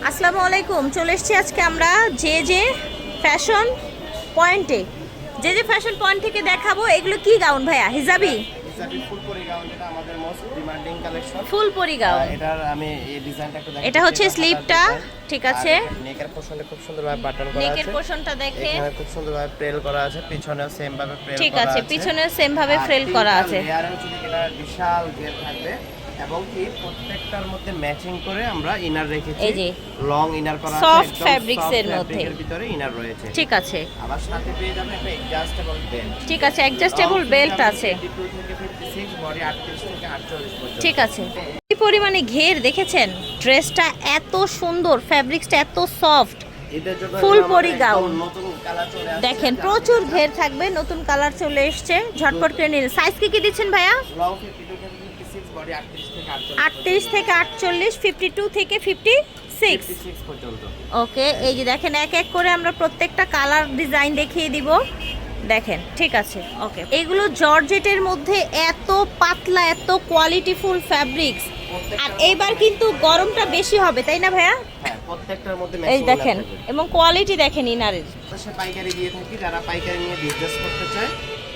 আসসালামু আলাইকুম। চলে এসেছি আজকে আমরা যে ফ্যাশন পয়েন্টে। যে ফ্যাশন পয়েন্ট থেকে দেখাবো এগুলো কি গাউন ভাইয়া? হিজাবি ফুলপরি গাউন, যেটা আমাদের মোস্ট ডিমান্ডিং কালেকশন। ফুলপরি গাউন, এটার আমি এই ডিজাইনটা একটু দেখাচ্ছি। এটা হচ্ছে স্লিভটা, ঠিক আছে। নেকের পোরশনে খুব সুন্দরভাবে বাটন করা আছে। নেকের পোরশনটা দেখেন, এখানে খুব সুন্দরভাবে প্রেল করা আছে, পিছনেও সেম ভাবে প্রেল করা আছে। ঠিক আছে, পিছনেও সেম ভাবে প্রেল করা আছে। লেয়ারে হচ্ছে এটা বিশাল ঘের থাকবে এবং কি প্রত্যেকটার মধ্যে ম্যাচিং করে আমরা ইনার রেখেছি। এই যে লং ইনার করা আছে, সফট ফ্যাব্রিক্স এর মধ্যে, এর ভিতরে ইনার রয়েছে, ঠিক আছে। আবার সাথে পেয়ে যাবেন একটা অ্যাডজাস্টেবল বেল্ট, ঠিক আছে, অ্যাডজাস্টেবল বেল্ট আছে, 52 থেকে 56, বডি 38 থেকে 48 পর্যন্ত, ঠিক আছে। কি পরিমাণে ঘের দেখেছেন, ড্রেসটা এত সুন্দর, ফ্যাব্রিক্সটা এত সফট, ফুলপরি গাউন নতুন কালার চলে আসছে। দেখেন প্রচুর ঘের থাকবে, নতুন কালার চলে এসেছে, ঝটপট করে নিন। সাইজ কি দিচ্ছেন ভাইয়া? লং 52 থেকে 56, বডি 38 থেকে 48, 52 থেকে 56 পর্যন্ত। ওকে, এই যে দেখেন এক এক করে আমরা প্রত্যেকটা কালার ডিজাইন দেখিয়ে দিব, দেখেন, ঠিক আছে। ওকে, এগুলো জর্জেটের মধ্যে এত পাতলা, এত কোয়ালিটিফুল ফ্যাব্রিক্স। আর এইবার কিন্তু গরমটা বেশি হবে, তাই না ভাইয়া? হ্যাঁ, প্রত্যেকটার মধ্যে এই দেখেন, এবং কোয়ালিটি দেখেন ইনারের। সে পাইকারি দিয়ে থাকি, যারা পাইকারি নিয়ে বিজনেস করতে চায়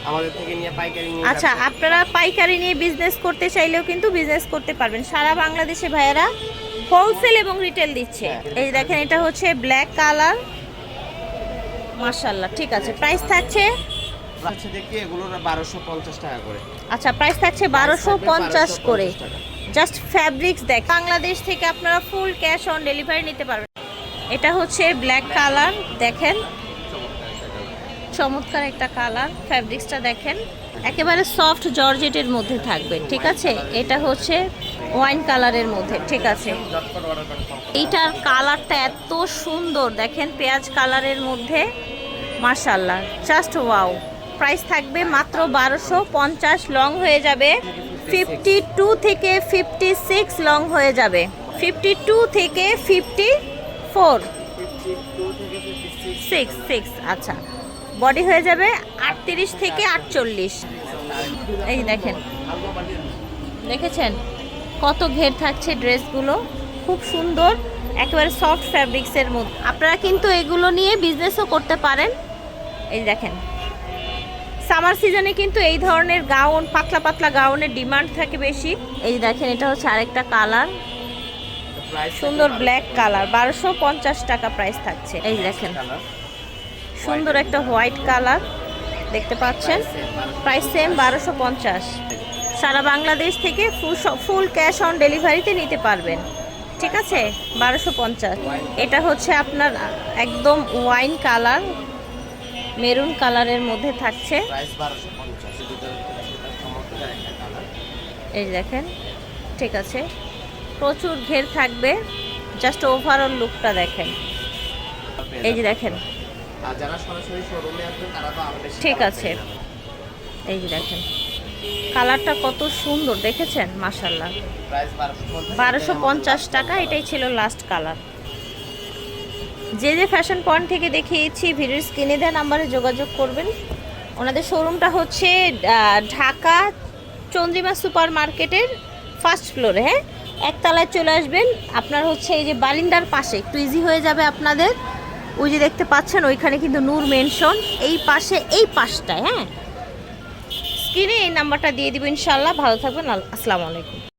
আমাদের থেকে নিয়ে পাইকারি নিয়ে। আচ্ছা, আপনারা পাইকারি নিয়ে বিজনেস করতে চাইলেও কিন্তু বিজনেস করতে পারবেন। সারা বাংলাদেশে ভাইয়েরা হোলসেল এবং রিটেল দিচ্ছে। এই দেখেন, এটা হচ্ছে ব্ল্যাক কালার, মাশাআল্লাহ, ঠিক আছে। প্রাইস থাকছে হচ্ছে দেখি এগুলোর 1250 টাকা করে। আচ্ছা, প্রাইস থাকছে 1250 করে। জাস্ট ফ্যাব্রিক্স দেখ, বাংলাদেশ থেকে আপনারা ফুল ক্যাশ অন ডেলিভারি নিতে পারবেন। এটা হচ্ছে ব্ল্যাক কালার, দেখেন চমৎকার একটা কালার, ফ্যাব্রিক্সটা দেখেন একেবারে সফট জর্জেটের মধ্যে থাকবে, ঠিক আছে। এটা হচ্ছে ওয়াইন কালারের মধ্যে, ঠিক আছে। এইটার কালারটা এত সুন্দর, দেখেন পেঁয়াজ কালারের মধ্যে, মাশাআল্লাহ, জাস্ট ওয়াও। প্রাইস থাকবে মাত্র 1250, লং হয়ে যাবে 52 থেকে 56, লং হয়ে যাবে 52 থেকে 54, 6, আচ্ছা, বডি হয়ে যাবে 38 থেকে 48। এই দেখেন, দেখেছেন কত ঘের থাকছে ড্রেসগুলো, খুব সুন্দর, একেবারে সফট ফ্যাব্রিক্সের মধ্যে। আপনারা কিন্তু এগুলো নিয়ে বিজনেসও করতে পারেন। এই দেখেন, সামার সিজনে কিন্তু এই ধরনের গাউন, পাতলা পাতলা গাউনের ডিমান্ড থাকে বেশি। এই দেখেন, এটা হচ্ছে আরেকটা কালার, সুন্দর ব্ল্যাক কালার, 1250 টাকা প্রাইস থাকছে। এই দেখেন, সুন্দর একটা হোয়াইট কালার দেখতে পাচ্ছেন, প্রাইস সেম 1250। সারা বাংলাদেশ থেকে ফুল ক্যাশ অন ডেলিভারিতে নিতে পারবেন, ঠিক আছে। 1250। এটা হচ্ছে আপনার একদম ওয়াইন কালার, মেরুন কালারের মধ্যে থাকছে। এই দেখেন, ঠিক আছে, প্রচুর ঘের থাকবে, জাস্ট ওভারঅল লুকটা দেখেন। এই যে দেখেন, ঠিক আছে। এই যে দেখেন কালারটা কত সুন্দর, দেখেছেন, মাশাআল্লাহ। 1250 টাকা, এটাই ছিল লাস্ট কালার। যে ফ্যাশন পয়েন্ট থেকে দেখিয়েছি, ভিডিওর স্ক্রিনে দেওয়া নাম্বারে যোগাযোগ করবেন। ওনাদের শোরুমটা হচ্ছে ঢাকা চন্দ্রিমা সুপার মার্কেটের ফার্স্ট ফ্লোরে, হ্যাঁ, একতলায় চলে আসবেন। আপনার হচ্ছে এই যে বারিন্দার পাশে, একটু ইজি হয়ে যাবে আপনাদের। ওই যে দেখতে পাচ্ছেন ওইখানে কিন্তু নূর মেনশন, এই পাশে, এই পাশটায়, হ্যাঁ। স্ক্রিনে এই নাম্বারটা দিয়ে দিব ইনশাআল্লাহ। ভালো থাকবেন, আসসালামু আলাইকুম।